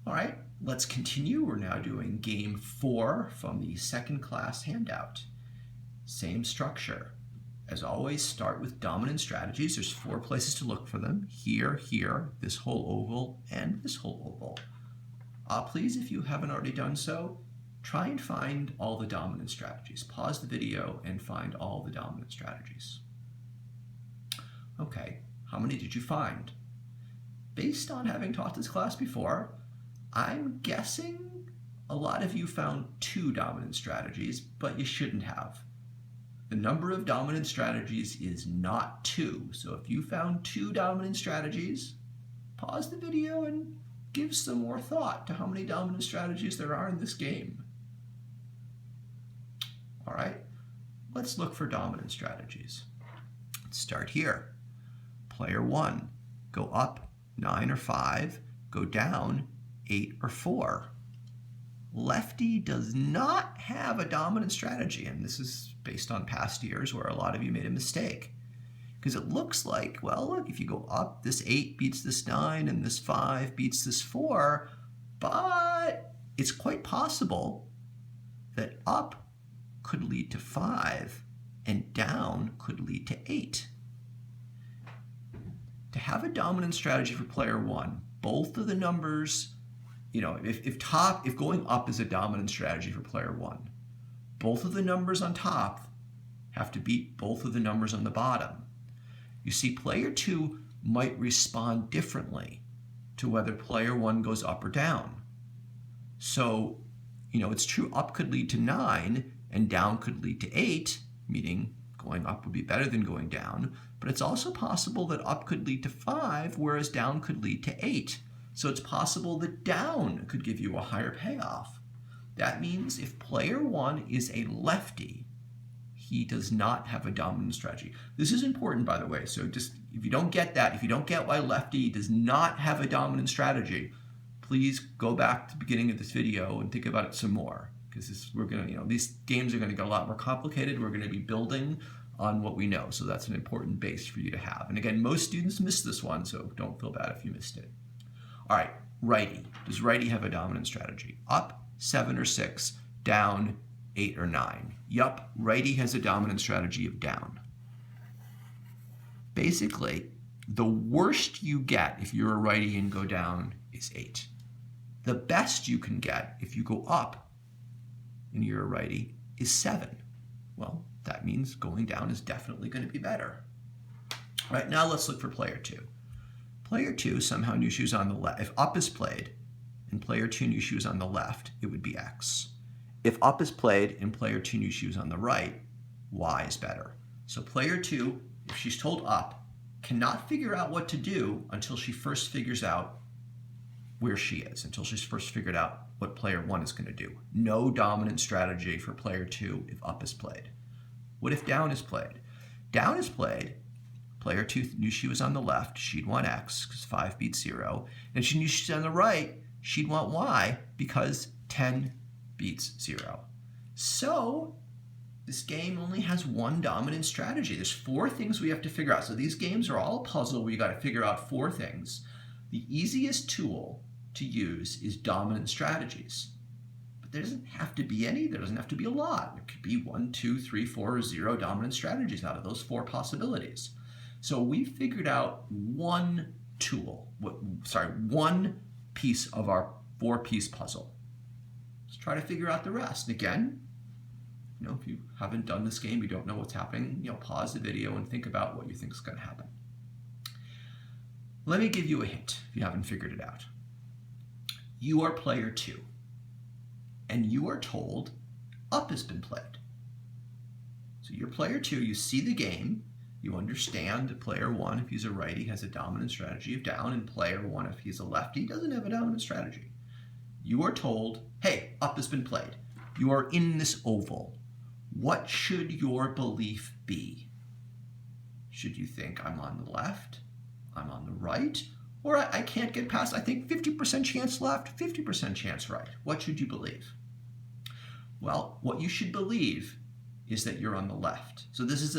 All right, let's continue. We're now doing game 4 from the second class handout. Same structure. As always, start with dominant strategies. There's 4 places to look for them. Here, here, this whole oval, and this whole oval. Please, if you haven't already done so, try and find all the dominant strategies. Pause the video and find all the dominant strategies. Okay, how many did you find? Based on having taught this class before, I'm guessing a lot of you found 2 dominant strategies, but you shouldn't have. The number of dominant strategies is not 2. So if you found 2 dominant strategies, pause the video and give some more thought to how many dominant strategies there are in this game. All right, let's look for dominant strategies. Let's start here. Player 1, go up 9 or 5, go down 8 or 4. Lefty does not have a dominant strategy, and this is based on past years where a lot of you made a mistake. Because it looks like, well, look, if you go up, this 8 beats this 9, and this 5 beats this 4, but it's quite possible that up could lead to 5, and down could lead to 8. To have a dominant strategy for player 1, both of the numbers, if going up is a dominant strategy for player 1, both of the numbers on top have to beat both of the numbers on the bottom. You see, player 2 might respond differently to whether player 1 goes up or down. So, it's true up could lead to 9 and down could lead to 8, meaning going up would be better than going down, but it's also possible that up could lead to 5, whereas down could lead to 8. So it's possible that down could give you a higher payoff. That means if player 1 is a lefty, he does not have a dominant strategy. This is important, by the way, so just if you don't get that, if you don't get why lefty does not have a dominant strategy, please go back to the beginning of this video and think about it some more, because these games are going to get a lot more complicated. We're going to be building on what we know, so that's an important base for you to have. And again, most students miss this one, so don't feel bad if you missed it. All right, righty. Does righty have a dominant strategy? Up 7 or 6, down 8 or 9. Yup, righty has a dominant strategy of down. Basically, the worst you get if you're a righty and go down is 8. The best you can get if you go up and you're a righty is 7. Well, that means going down is definitely going to be better. All right, now let's look for player 2. Player 2 somehow knew she was on the left. If up is played and player 2 knew she was on the left, it would be X. If up is played and player 2 knew she was on the right, Y is better. So player 2, if she's told up, cannot figure out what to do until she first figures out where she is, until she's first figured out what player 1 is going to do. No dominant strategy for player 2 if up is played. What if down is played? Down is played. Player 2 knew she was on the left, she'd want X, because 5 beats 0. And she knew she's on the right, she'd want Y, because 10 beats 0. So, this game only has one dominant strategy. There's 4 things we have to figure out. So these games are all a puzzle where you got to figure out 4 things. The easiest tool to use is dominant strategies. But there doesn't have to be any, there doesn't have to be a lot. There could be 1, 2, 3, 4, or 0 dominant strategies out of those 4 possibilities. So we figured out one piece of our 4-piece puzzle. Let's try to figure out the rest. And again, if you haven't done this game, you don't know what's happening, pause the video and think about what you think is going to happen. Let me give you a hint if you haven't figured it out. You are player 2, and you are told up has been played. So you're player 2, you see the game, you understand that player 1, if he's a righty, has a dominant strategy of down, and player 1, if he's a lefty, doesn't have a dominant strategy. You are told, hey, up has been played. You are in this oval. What should your belief be? Should you think I'm on the left, I'm on the right, or I can't get past, I think 50% chance left, 50% chance right? What should you believe? Well, what you should believe is that you're on the left. So this is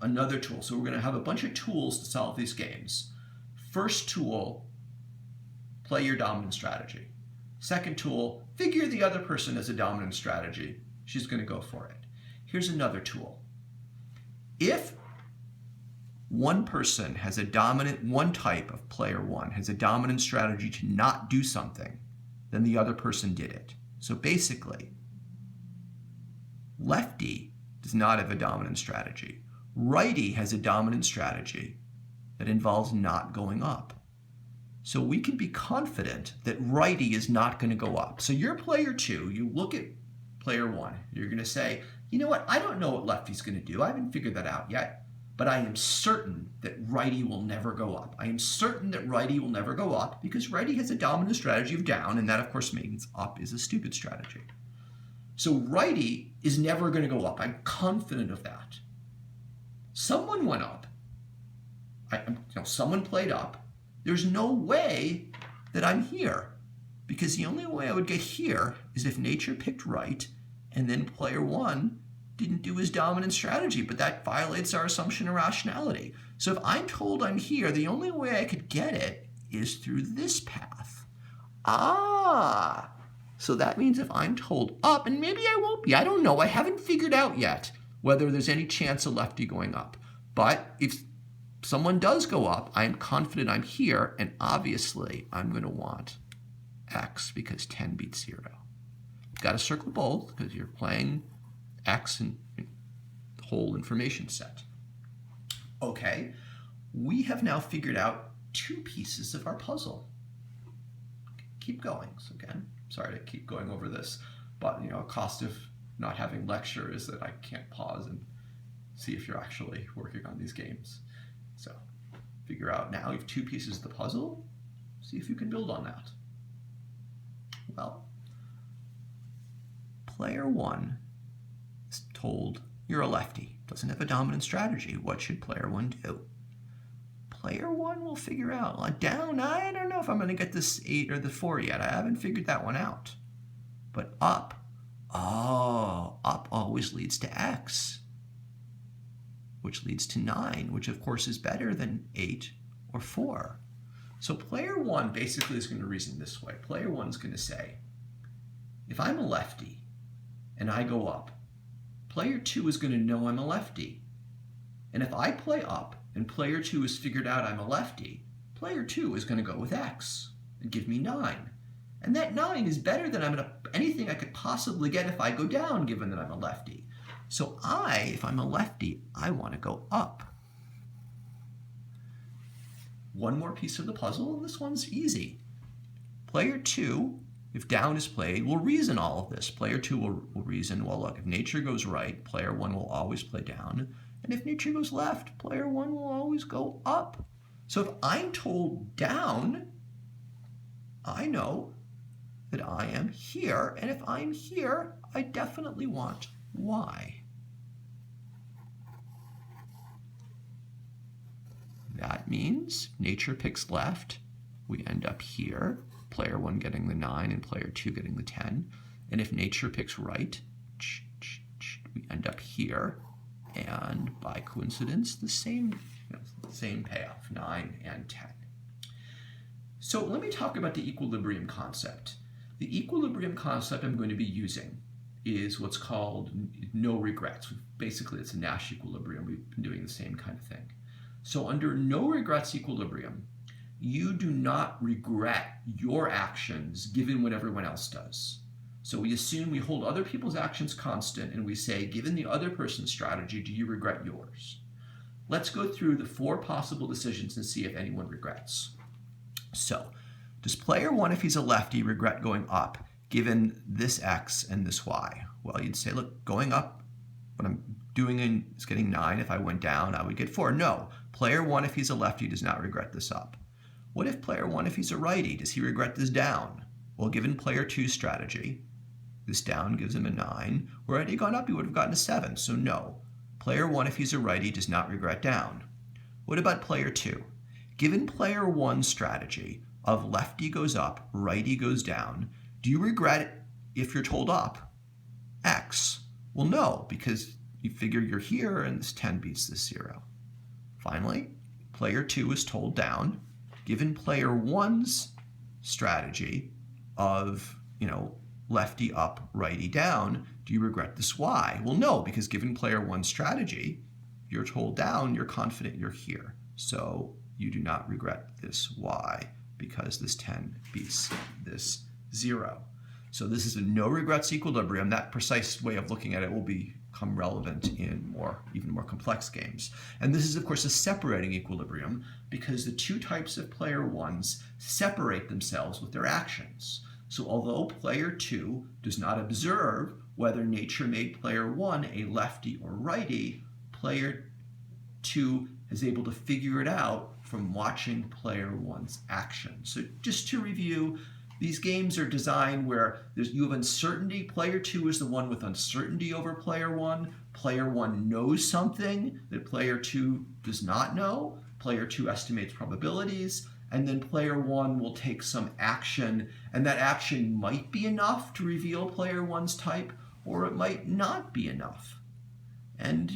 another tool. So we're going to have a bunch of tools to solve these games. First tool, play your dominant strategy. Second tool, figure the other person as a dominant strategy. She's going to go for it. Here's another tool. If one person has a dominant, one type of player one has a dominant strategy to not do something, then the other person did it. So basically, lefty does not have a dominant strategy. Righty has a dominant strategy that involves not going up. So we can be confident that righty is not going to go up. So you're player two, you look at player one, you're going to say, you know what, I don't know what lefty's going to do. I haven't figured that out yet. But I am certain that righty will never go up. I am certain that righty will never go up because righty has a dominant strategy of down, and that of course means up is a stupid strategy. So righty is never going to go up. I'm confident of that. Someone went up. Someone played up. There's no way that I'm here because the only way I would get here is if nature picked right and then player one didn't do his dominant strategy, but that violates our assumption of rationality. So if I'm told I'm here, the only way I could get it is through this path. So that means if I'm told up, and maybe I won't be, I don't know, I haven't figured out yet whether there's any chance of lefty going up. But if someone does go up, I am confident I'm here, and obviously I'm going to want X because 10 beats 0. You've got to circle both because you're playing X and the whole information set. Okay, we have now figured out 2 pieces of our puzzle. Keep going. So again, sorry to keep going over this, but a cost of not having lecture is that I can't pause and see if you're actually working on these games. So figure out now you have 2 pieces of the puzzle. See if you can build on that. Well, player 1 is told you're a lefty, doesn't have a dominant strategy. What should player 1 do? Player 1 will figure out, like down, I don't know if I'm going to get this 8 or the 4 yet. I haven't figured that one out. But up, up always leads to X, which leads to 9, which of course is better than 8 or 4. So player 1 basically is going to reason this way. Player 1 is going to say, if I'm a lefty and I go up, player 2 is going to know I'm a lefty. And if I play up and player 2 has figured out I'm a lefty, player 2 is going to go with X and give me 9. And that 9 is better than anything I could possibly get if I go down, given that I'm a lefty. So if I'm a lefty, I want to go up. One more piece of the puzzle, and this one's easy. Player 2, if down is played, will reason all of this. Player 2 will reason, well, look, if nature goes right, player 1 will always play down. And if nature goes left, player 1 will always go up. So if I'm told down, I know that I am here. And if I'm here, I definitely want Y. That means nature picks left. We end up here. Player 1 getting the 9 and player 2 getting the 10. And if nature picks right, we end up here. And by coincidence, the same payoff, 9 and 10. So let me talk about the equilibrium concept. The equilibrium concept I'm going to be using is what's called no regrets. Basically, it's a Nash equilibrium. We've been doing the same kind of thing. So under no regrets equilibrium, you do not regret your actions given what everyone else does. So we assume we hold other people's actions constant and we say, given the other person's strategy, do you regret yours? Let's go through the 4 possible decisions and see if anyone regrets. So does player 1, if he's a lefty, regret going up given this X and this Y? Well, you'd say, look, going up, what I'm doing is getting 9. If I went down, I would get 4. No, player 1, if he's a lefty, does not regret this up. What if player 1, if he's a righty, does he regret this down? Well, given player 2's strategy, this down gives him a 9. Where had he gone up, he would have gotten a 7. So no, player 1, if he's a righty, does not regret down. What about player 2? Given player 1's strategy of lefty goes up, righty goes down, do you regret it if you're told up? X. Well, no, because you figure you're here and this 10 beats this 0. Finally, player 2 is told down. Given player 1's strategy of, lefty up, righty down, do you regret this Y? Well, no, because given player one's strategy, you're told down, you're confident you're here. So you do not regret this Y because this 10 beats this 0. So this is a no regrets equilibrium. That precise way of looking at it will become relevant in even more complex games. And this is, of course, a separating equilibrium because the two types of player ones separate themselves with their actions. So although player 2 does not observe whether nature made player 1 a lefty or righty, player 2 is able to figure it out from watching player 1's actions. So just to review, these games are designed where you have uncertainty. Player 2 is the one with uncertainty over player 1. Player 1 knows something that player 2 does not know. Player 2 estimates probabilities. And then player 1 will take some action, and that action might be enough to reveal player 1's type, or it might not be enough. And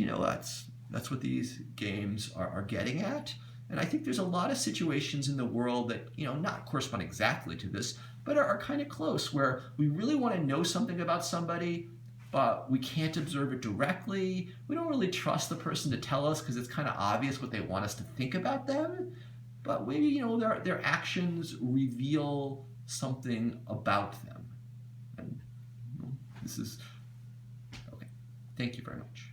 that's what these games are getting at. And I think there's a lot of situations in the world that not correspond exactly to this, but are kind of close, where we really want to know something about somebody, but we can't observe it directly. We don't really trust the person to tell us because it's kind of obvious what they want us to think about them. But maybe, their actions reveal something about them. And this is, okay. Thank you very much.